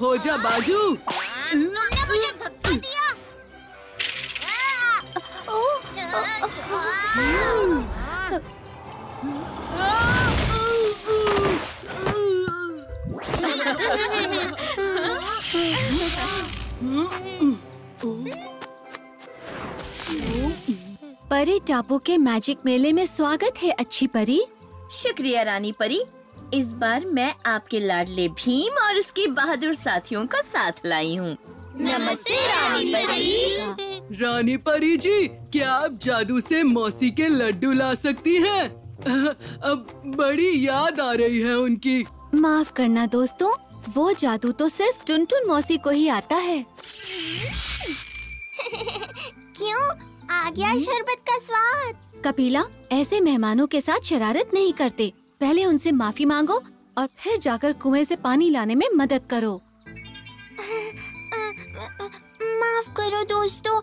हो जा बाजू। तुमने मुझे धक्का दिया। परी टापू के मैजिक मेले में स्वागत है अच्छी परी। शुक्रिया रानी परी। इस बार मैं आपके लाडले भीम और उसके बहादुर साथियों का साथ लाई हूँ। नमस्ते रानी परी। रानी परी जी, क्या आप जादू से मौसी के लड्डू ला सकती हैं? अब बड़ी याद आ रही है उनकी। माफ करना दोस्तों, वो जादू तो सिर्फ टुनटुन मौसी को ही आता है। क्यों? आ गया शरबत का स्वाद। कपिला, ऐसे मेहमानों के साथ शरारत नहीं करते। पहले उनसे माफी मांगो और फिर जाकर कुएं से पानी लाने में मदद करो। माफ करो दोस्तों।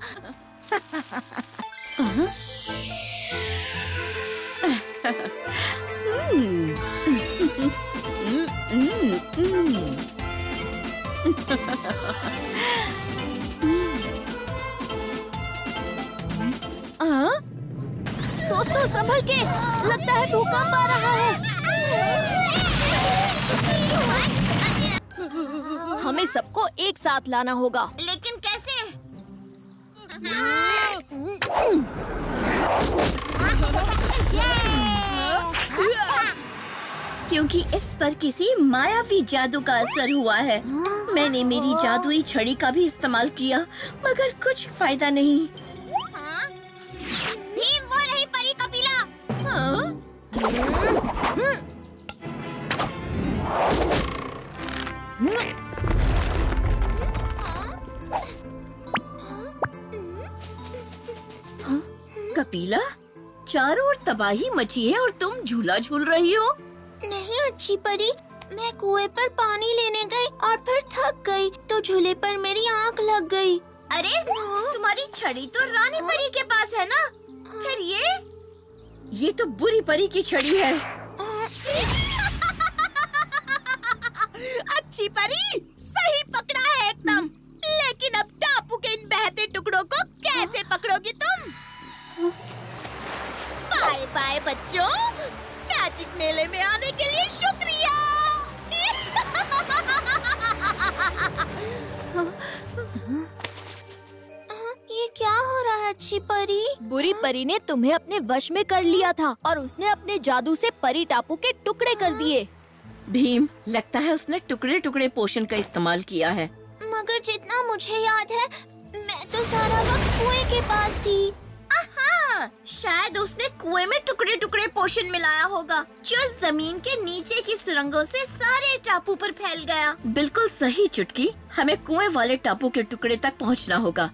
दोस्तों संभल के, लगता है भूकंप आ रहा है। हमें सबको एक साथ लाना होगा। लेकिन कैसे? क्योंकि इस पर किसी मायावी जादू का असर हुआ है। मैंने मेरी जादुई छड़ी का भी इस्तेमाल किया, मगर कुछ फायदा नहीं। भीम, वो रही परी कपिला। कपिला, चारों ओर तबाही मची है और तुम झूला झूल रही हो। नहीं अच्छी परी, मैं कुएं पर पानी लेने गई और फिर थक गई तो झूले पर मेरी आंख लग गई। अरे तुम्हारी छड़ी तो रानी परी के पास है ना? फिर ये तो बुरी परी की छड़ी है। अच्छी परी, सही पकड़ा है एकदम। लेकिन अब टापू के इन बहते टुकड़ों को कैसे पकड़ोगी तुम? बाय बाय बच्चों, मैजिक मेले में आने के लिए शुक्रिया। ये क्या हो रहा है अच्छी परी? बुरी परी ने तुम्हें अपने वश में कर लिया था और उसने अपने जादू से परी टापू के टुकड़े कर दिए। भीम, लगता है उसने टुकड़े टुकड़े पोषण का इस्तेमाल किया है। मगर जितना मुझे याद है, मैं तो सारा वक्त कुएं के पास थी। शायद उसने कुएं में टुकड़े टुकड़े पोषण मिलाया होगा, जो जमीन के नीचे की सुरंगों से सारे टापू पर फैल गया। बिल्कुल सही चुटकी, हमें कुएं वाले टापू के टुकड़े तक पहुंचना होगा।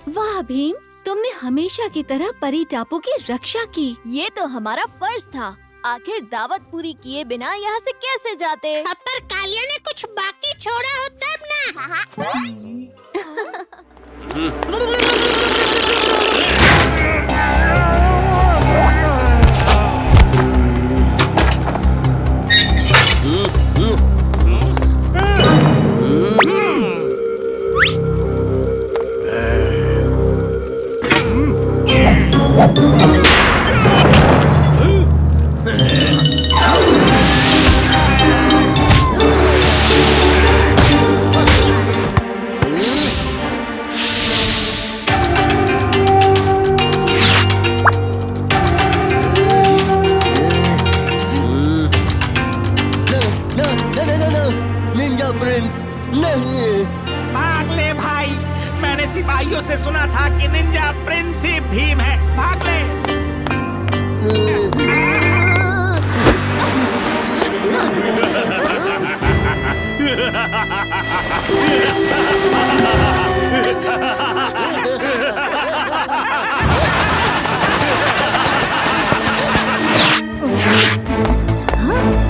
वाह भीम, तुमने हमेशा की तरह परी टापू की रक्षा की। ये तो हमारा फर्ज था। आखिर दावत पूरी किए बिना यहाँ से कैसे जाते? अब पर कालिया ने कुछ बाकी छोड़ा हो तब ना। भाग ले भाई, मैंने सिपाहियों से सुना था कि निंजा प्रिंस ही भीम है। भाग ले।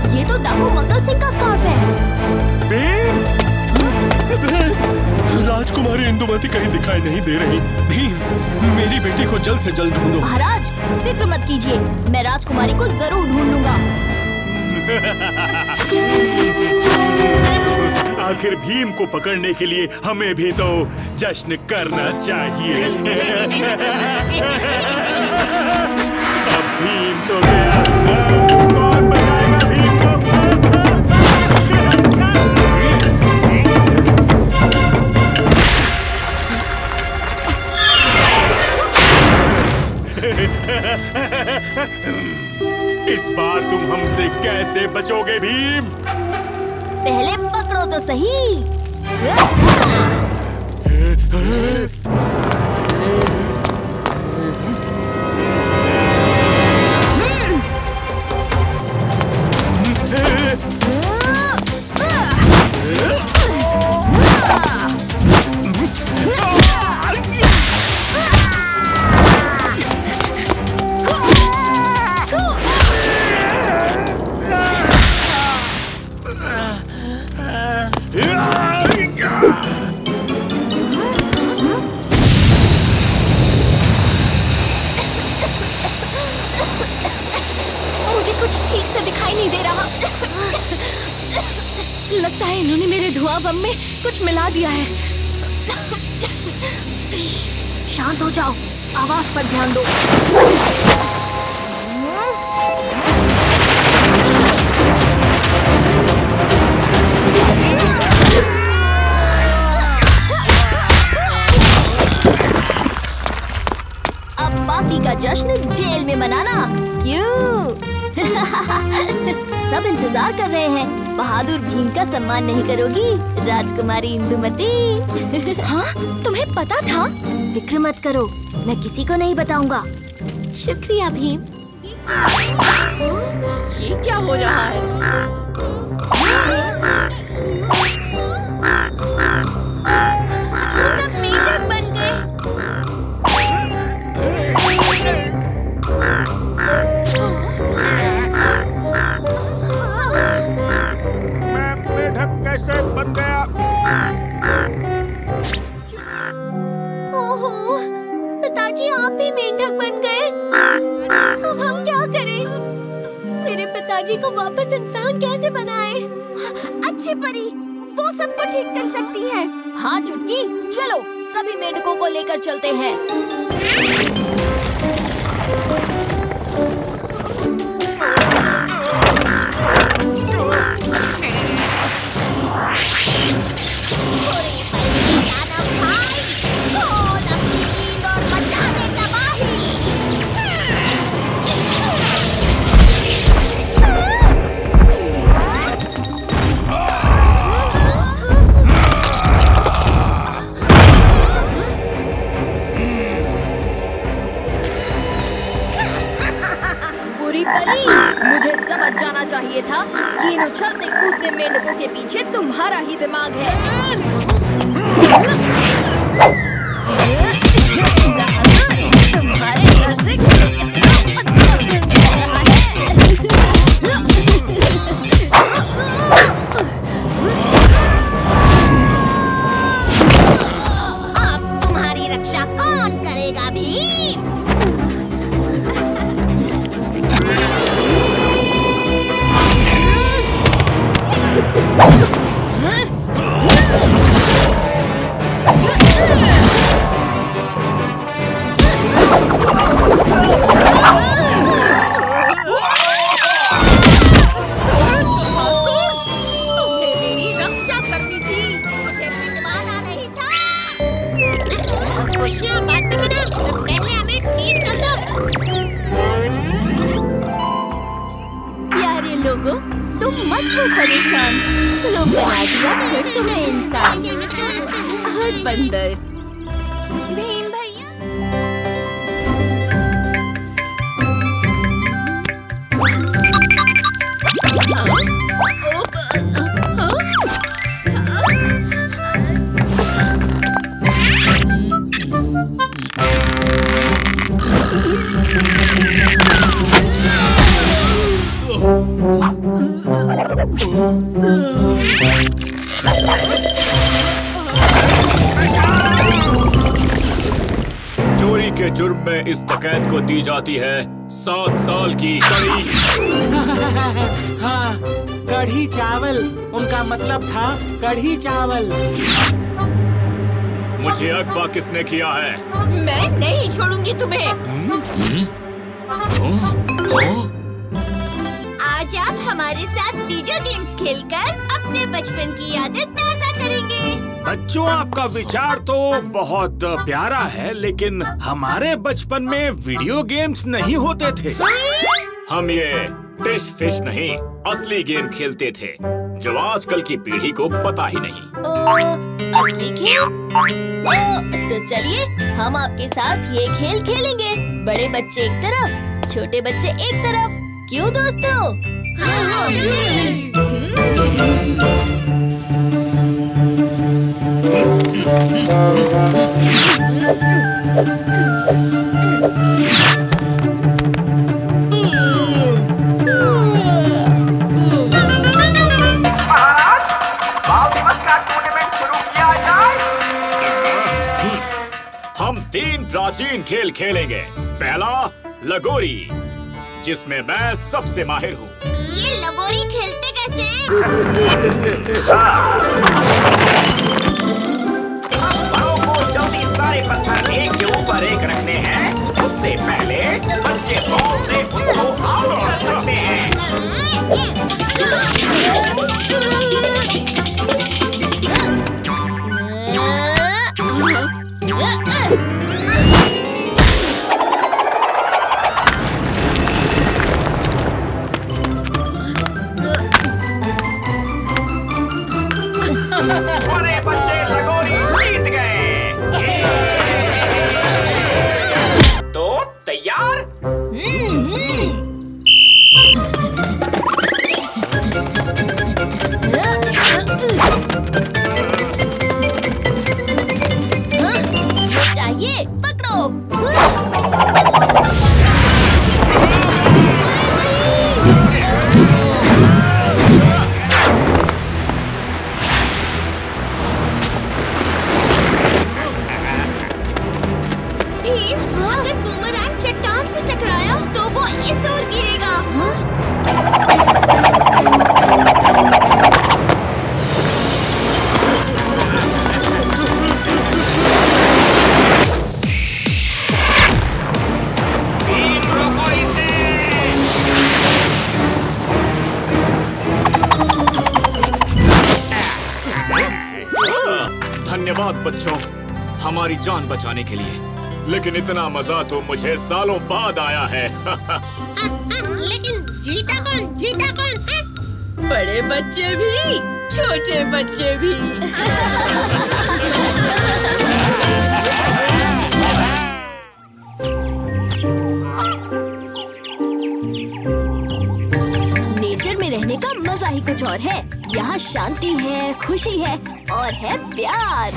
ये तो डाकू मंगल सिंह का स्कार्फ है। राजकुमारी इंदुमती विक्रमादित्य कहीं दिखाई नहीं दे रही। भीम, मेरी बेटी को जल्द से जल्द ढूंढो। महाराज, फिक्र मत कीजिए, मैं राजकुमारी को जरूर ढूंढ लूंगा। आखिर भीम को पकड़ने के लिए हमें भी तो जश्न करना चाहिए। अब भीम तो गया, कौन बचाएगा भीम को? इस बार तुम हमसे कैसे बचोगे भीम? पहले पकड़ो तो सही। लगता है इन्होंने मेरे धुआं बम में कुछ मिला दिया है। शांत हो जाओ, आवाज पर ध्यान दो। अब बाकी का जश्न जेल में मनाना। क्यों? सब इंतजार कर रहे हैं। बहादुर भीम का सम्मान नहीं करोगी राजकुमारी इंदुमती? हाँ, तुम्हें पता था? फिक्र मत करो, मैं किसी को नहीं बताऊंगा। शुक्रिया भीम। ये क्या हो रहा है? सब मेंढक बन गए। मैं मेढक कैसे बन गया? ओहो, पिताजी आप भी मेंढक बन गए। अब हम क्या करें? मेरे पिताजी को वापस इंसान कैसे बनाएं? अच्छी परी, वो सबको ठीक कर सकती है। हाँ चुटकी, चलो सभी मेंढकों को लेकर चलते हैं। मुझे समझ जाना चाहिए था कि इन उछलते कूदते मेंढकों के पीछे तुम्हारा ही दिमाग है। तुम्हारे घर से अब तुम्हारी रक्षा कौन करेगा भीम? तुम मत हो परेशान, लोग बना दिया फिर तुम्हें इंसान और बंदर। भीम भैया, के जुर्म में इस डकैत को दी जाती है 7 साल की कड़ी। हाँ, कढ़ी चावल। उनका मतलब था कढ़ी चावल। मुझे अगवा किसने किया है? मैं नहीं छोड़ूंगी तुम्हें। आज आप हमारे साथ वीडियो गेम्स खेलकर अपने बचपन की यादें ताज़ा करेंगे। बच्चों, आपका विचार तो बहुत प्यारा है, लेकिन हमारे बचपन में वीडियो गेम्स नहीं होते थे। हम ये टिश फिश नहीं, असली गेम खेलते थे जो आजकल की पीढ़ी को पता ही नहीं। असली खेल? तो चलिए हम आपके साथ ये खेल खेलेंगे। बड़े बच्चे एक तरफ, छोटे बच्चे एक तरफ। क्यों दोस्तों? महाराज, बाल दिवस का टूर्नामेंट शुरू किया जाए। हम 3 प्राचीन खेल खेलेंगे। पहला लगोरी, जिसमें मैं सबसे माहिर हूँ। ये लगोरी खेलते कैसे? बड़ों को जल्दी सारे पत्थर एक के ऊपर एक रखने हैं। उससे पहले बच्चे बॉल से उनको आउट कर सकते हैं। बड़े बच्चे लगोरी जीत गए। तो तैयार? चाहिए पकड़ो। अगर बूमरैंग चट्टान से टकराया तो वो इस ओर गिरेगा। धन्यवाद बच्चों, हमारी जान बचाने के लिए। लेकिन इतना मजा तो मुझे सालों बाद आया है। लेकिन जीता कौन? जीता कौन है? बड़े बच्चे भी, छोटे बच्चे भी। नेचर में रहने का मजा ही कुछ और है। यहाँ शांति है, खुशी है और है प्यार।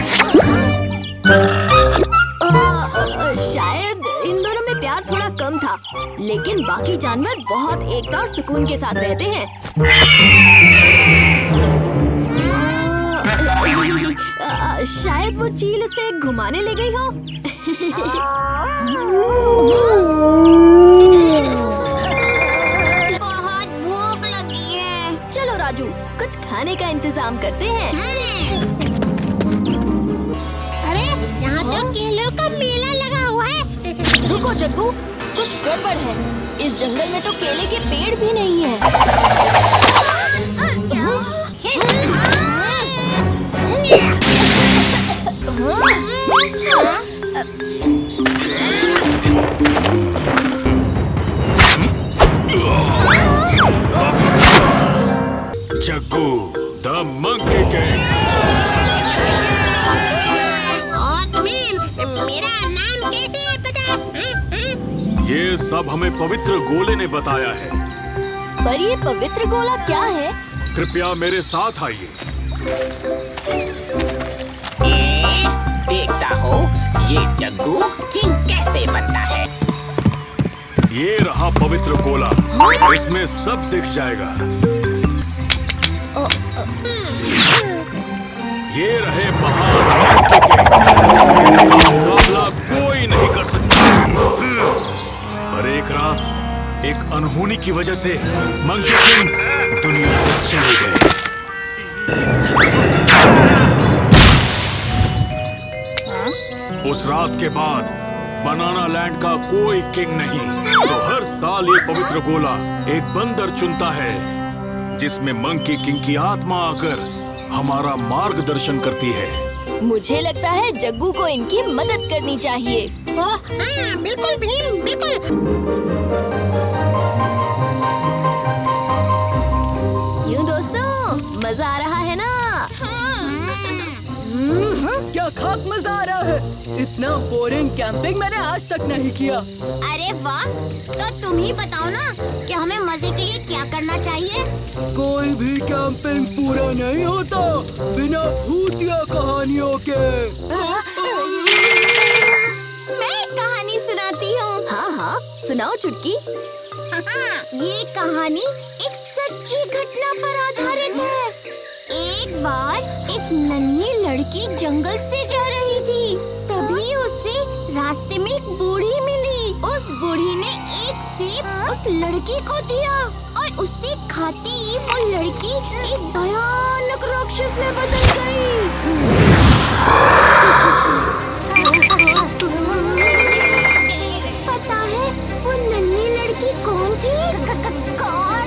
शायद इन दोनों में प्यार थोड़ा कम था, लेकिन बाकी जानवर बहुत एकता और सुकून के साथ रहते हैं। शायद वो चील उसे घुमाने ले गई हो। बहुत भूख लगी है। चलो राजू, कुछ खाने का इंतजाम करते हैं। अरे यहाँ तो केलों का मेला लगा हुआ है। रुको जग्गू, कुछ गड़बड़ है। इस जंगल में तो केले के पेड़ भी नहीं है। Jaggu, the monkey king. और तुम्हें मेरा नाम कैसे पता? ये सब हमें पवित्र गोले ने बताया है। पर ये पवित्र गोला क्या है? कृपया मेरे साथ आइए। देखता हो ये जग्गू किंग कैसे बनता है। ये रहा पवित्र गोला, इसमें सब दिख जाएगा। ये रहे महान मंकी किंग। इनका मुकाबला कोई ही नहीं कर सकता। पर एक रात एक अनहोनी की वजह से मंकी किंग दुनिया से चले गए। उस रात के बाद बनाना लैंड का कोई किंग नहीं। तो हर साल ये पवित्र गोला एक बंदर चुनता है, जिसमें मंकी किंग की आत्मा आकर हमारा मार्गदर्शन करती है। मुझे लगता है जग्गू को इनकी मदद करनी चाहिए। बिल्कुल भीम, बिल्कुल। क्यों दोस्तों, मजा आ रहा है ना? क्या खाक मजा आ रहा है। इतना बोरिंग कैंपिंग मैंने आज तक नहीं किया। अरे वाह, तो तुम ही बताओ ना कि हमें मजे के लिए क्या करना चाहिए। कोई भी कैंपिंग पूरा नहीं होता बिना भूतिया कहानियों के। मैं एक कहानी सुनाती हूँ। हाँ हाँ, सुनाओ चुटकी। ये कहानी एक सच्ची घटना पर आधारित है। एक बार एक नन्ही लड़की जंगल से जा रही थी। तभी उसे रास्ते में एक बूढ़ी मिली। उस बूढ़ी ने एक सेब उस लड़की को दिया और उससे खाते ही वो लड़की एक भयानक राक्षस में बदल गई। पता है वो नन्ही लड़की कौन थी? कौन?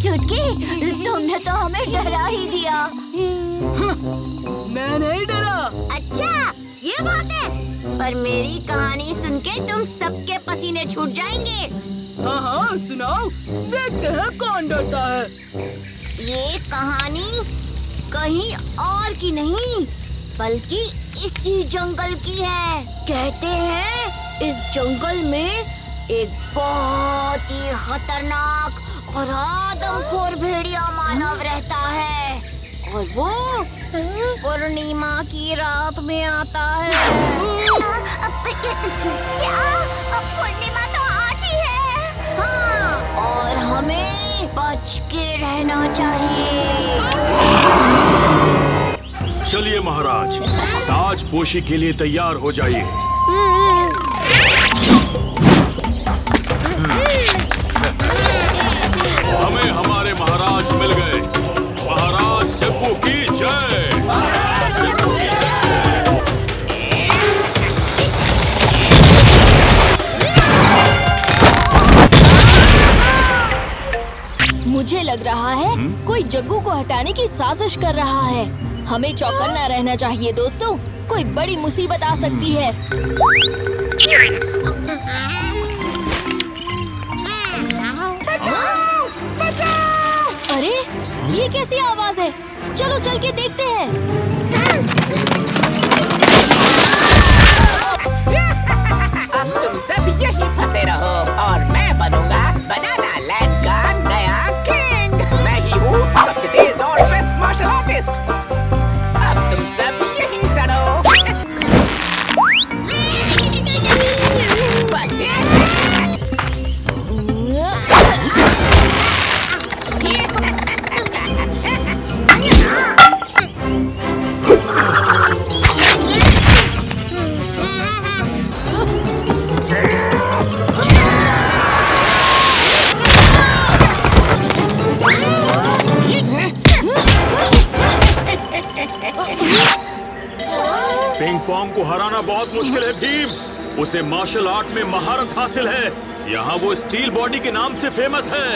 चुटकी, तुमने तो हमें डरा ही दिया। मैं नहीं डरा। अच्छा, ये बात है। पर मेरी कहानी सुन के तुम सबके पसीने छूट जाएंगे। हाँ हाँ सुनाओ, देखते हैं कौन डरता है। ये कहानी कहीं और की नहीं बल्कि इसी जंगल की है। कहते हैं इस जंगल में एक बहुत ही खतरनाक और आदमखोर भेड़िया मानव रहता है और वो पूर्णिमा की रात में आता है। क्या? पूर्णिमा तो आज ही है। हाँ, और हमें बच के रहना चाहिए। चलिए महाराज, ताजपोशी के लिए तैयार हो जाइए। हमें हमारे महाराज मिल गए। महाराज जग्गू की जय। मुझे लग रहा है कोई जग्गू को हटाने की साजिश कर रहा है। हमें चौकन्ना रहना चाहिए दोस्तों, कोई बड़ी मुसीबत आ सकती है। अरे ये कैसी आवाज है? चलो चल के देखते हैं। अब तुम सब यहीं फंसे रहो और मैं बनूंगा बनाना लैंड का नया किंग। मैं ही हूँ सबसे तेज और बेस्ट मार्शल आर्टिस्ट। अब तुम सब यहीं सड़ो। बस पिंग पोंग को हराना बहुत मुश्किल है भीम। उसे मार्शल आर्ट में महारत हासिल है। यहाँ वो स्टील बॉडी के नाम से फेमस है।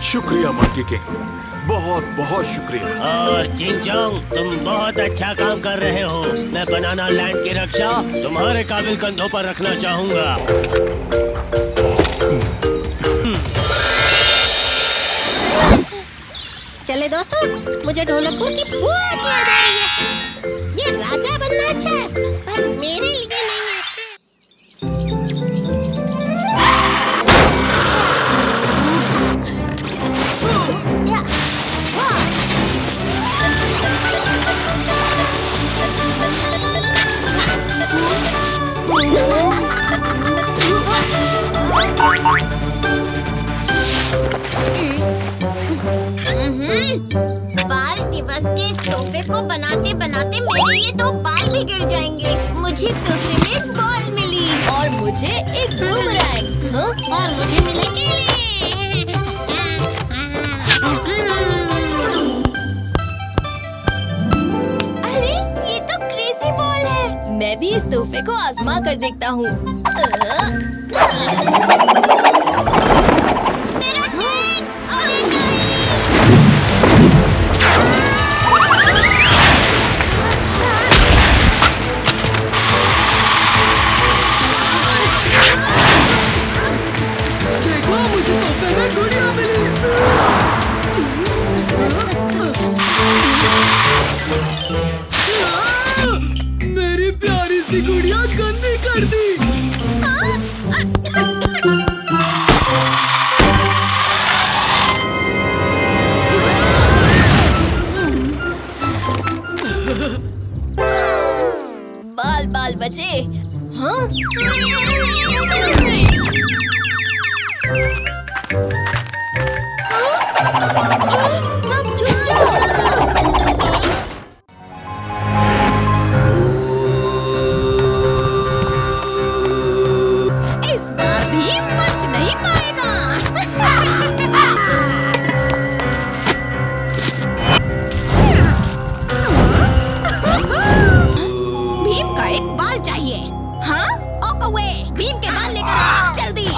शुक्रिया मंकी किंग, बहुत बहुत शुक्रिया। और चिंचोंग, तुम बहुत अच्छा काम कर रहे हो। मैं बनाना लैंड की रक्षा तुम्हारे काबिल कंधों पर रखना चाहूँगा। चले दोस्तों, मुझे ढोलकपुर की बहुत याद आ रही है। ये राजा करना अच्छा है, पर मेरे लिए नहीं है। बाल दिवस के इस तोहफे को बनाते बनाते मेरे ये 2 बाल भी गिर जाएंगे। मुझे तोहफे में बॉल मिली और मुझे एक बूमरैंग। हाँ? और मुझे मिलेगी। अरे ये तो क्रेजी बॉल है। मैं भी इस तोहफे को आजमा कर देखता हूँ। मेरा ट्रेन! अरे नहीं! देखो मुझे तोहफे में गुड़िया मिली। मेरी प्यारी सी गुड़िया गंदी कर दी। बाल बाल बचे। हाँ? सब चुप जाओ। इस बार भी बच नहीं पाएगा। भीम का एक बाल चाहिए। हाँ? ओ कौवे, भीम के बाल लेकर आ, जल्दी।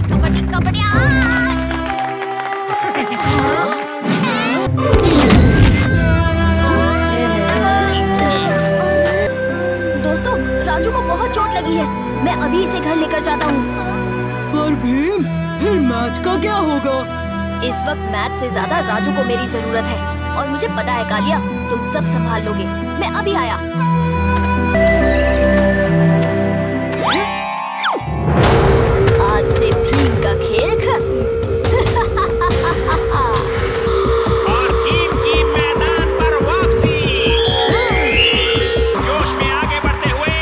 कबड्डी कबड्डी दोस्तों, राजू को बहुत चोट लगी है। मैं अभी इसे घर लेकर जाता हूँ। पर भीम, फिर मैच का क्या होगा? इस वक्त मैच से ज्यादा राजू को मेरी जरूरत है और मुझे पता है कालिया, तुम सब संभाल लोगे। मैं अभी आया। आज से भीम का खेल खत्म। और टीम की मैदान पर वापसी। जोश में आगे बढ़ते हुए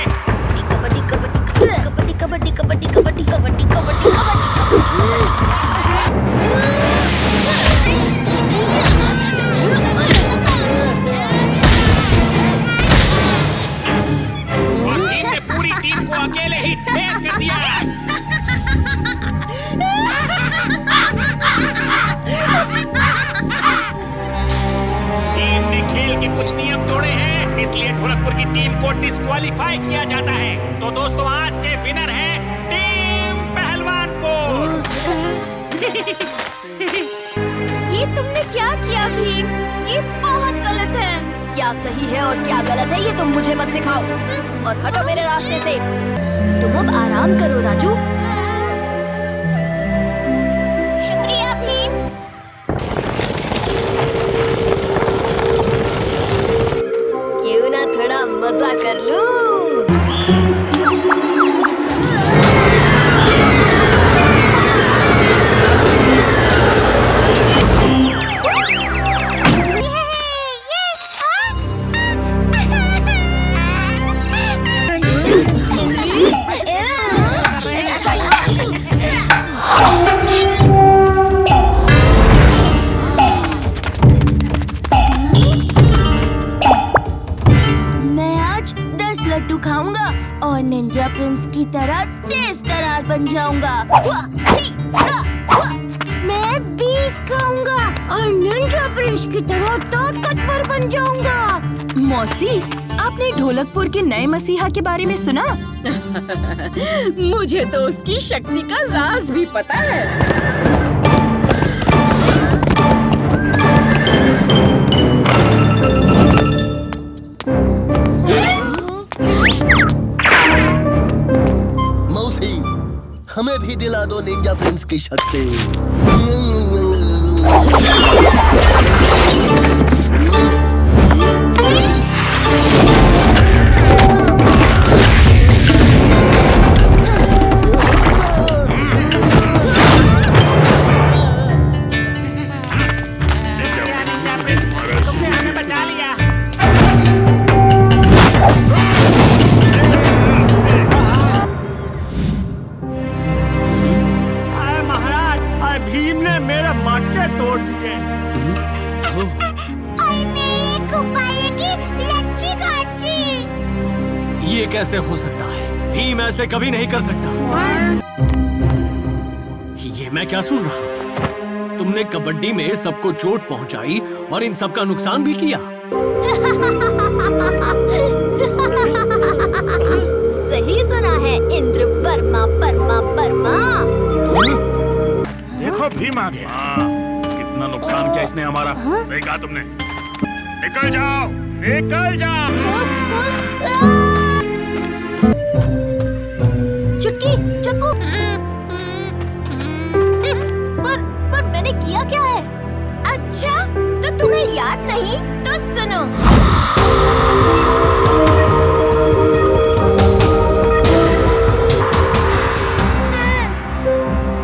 कबड्डी कबड्डी कबड्डी कबड्डी कबड्डी कबड्डी कबड्डी कबड्डी और टीम ने पूरी टीम को अकेले ही भेद कर दिया। टीम ने खेल के कुछ नियम तोड़े हैं, इसलिए ढोलकपुर की टीम को डिस्क्वालीफाई किया जाता है। तो दोस्तों, आज के विनर है टीम पहलवानपुर। ये तुमने क्या किया भीम? ये बहुत गलत है। क्या सही है और क्या गलत है ये तुम मुझे मत सिखाओ और हटो मेरे रास्ते से। तुम अब आराम करो राजू। शुक्रिया भीम। क्यों ना थोड़ा मजा कर लूं? और निंजा प्रिंस की तरह तेज तरार बन जाऊंगा। मैं बीज खाऊंगा और निंजा प्रिंस की तरह ताकतवर बन जाऊंगा। मौसी, आपने ढोलकपुर के नए मसीहा के बारे में सुना? मुझे तो उसकी शक्ति का राज भी पता है। मौसी, हमें भी दिला दो निंजा प्रिंस की शक्ति। कैसे हो सकता है? भीम ऐसे कभी नहीं कर सकता। ये मैं क्या सुन रहा हूँ? तुमने कबड्डी में सबको चोट पहुंचाई और इन सब का नुकसान भी किया। सही सुना है इंद्र वर्मा वर्मा वर्मा। देखो भीम आ गया। कितना नुकसान किया इसने हमारा। सही कहा तुमने। निकल जाओ, निकल जाओ। चुटकी, चक्कू। पर मैंने किया क्या है? अच्छा, तो तुम्हें याद नहीं? तो सुनो।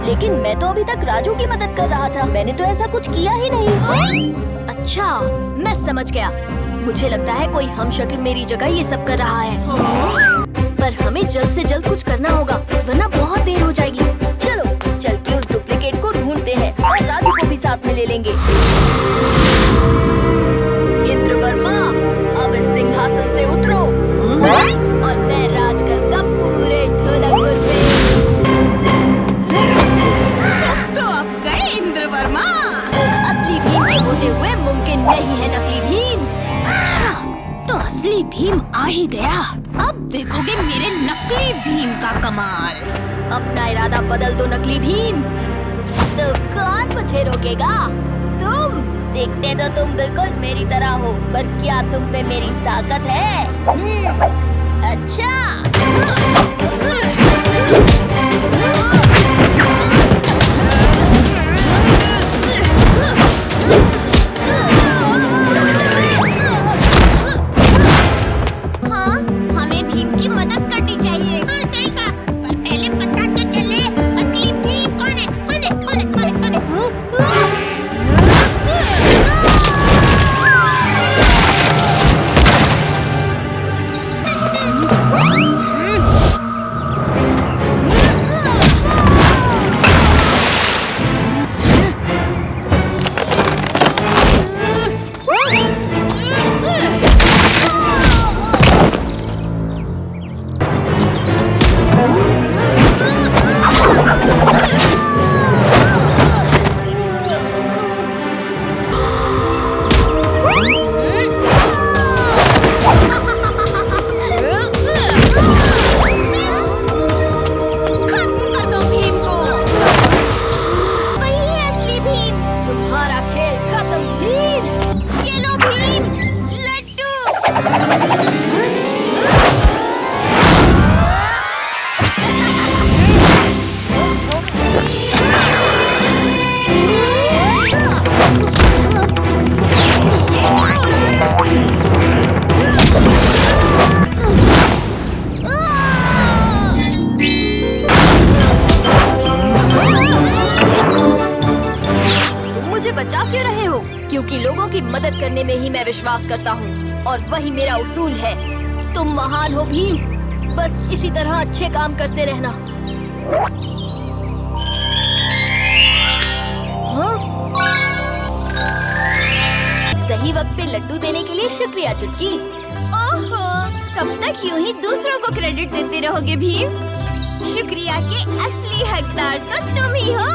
लेकिन मैं तो अभी तक राजू की मदद कर रहा था। मैंने तो ऐसा कुछ किया ही नहीं। अच्छा, मैं समझ गया। मुझे लगता है कोई हमशक्ल मेरी जगह ये सब कर रहा है। पर हमें जल्द से जल्द कुछ करना होगा, वरना बहुत देर हो जाएगी। चलो, चल के उस डुप्लीकेट को ढूंढते हैं और राजू को भी साथ में ले लेंगे। इंद्र वर्मा, अब इस सिंहासन से उतरो और मैं राज करूंगा पूरे ढोलकपुर पे। तो अब गए इंद्र वर्मा। असली भीम के होते हुए मुमकिन नहीं है नकली भीम। अच्छा, तो असली भीम आ ही गया। अब देखोगे मेरे नकली भीम का कमाल। अपना इरादा बदल दो नकली भीम। तो कौन मुझे रोकेगा? तुम। देखते तो तुम बिल्कुल मेरी तरह हो, पर क्या तुम में मेरी ताकत है? अच्छा। क्योंकि लोगों की मदद करने में ही मैं विश्वास करता हूँ और वही मेरा उसूल है। तुम महान हो भीम, बस इसी तरह अच्छे काम करते रहना। हाँ? सही वक्त पे लड्डू देने के लिए शुक्रिया चुटकी। ओहो, कब तक यूं ही दूसरों को क्रेडिट देते रहोगे भीम? शुक्रिया के असली हकदार तो तुम ही हो।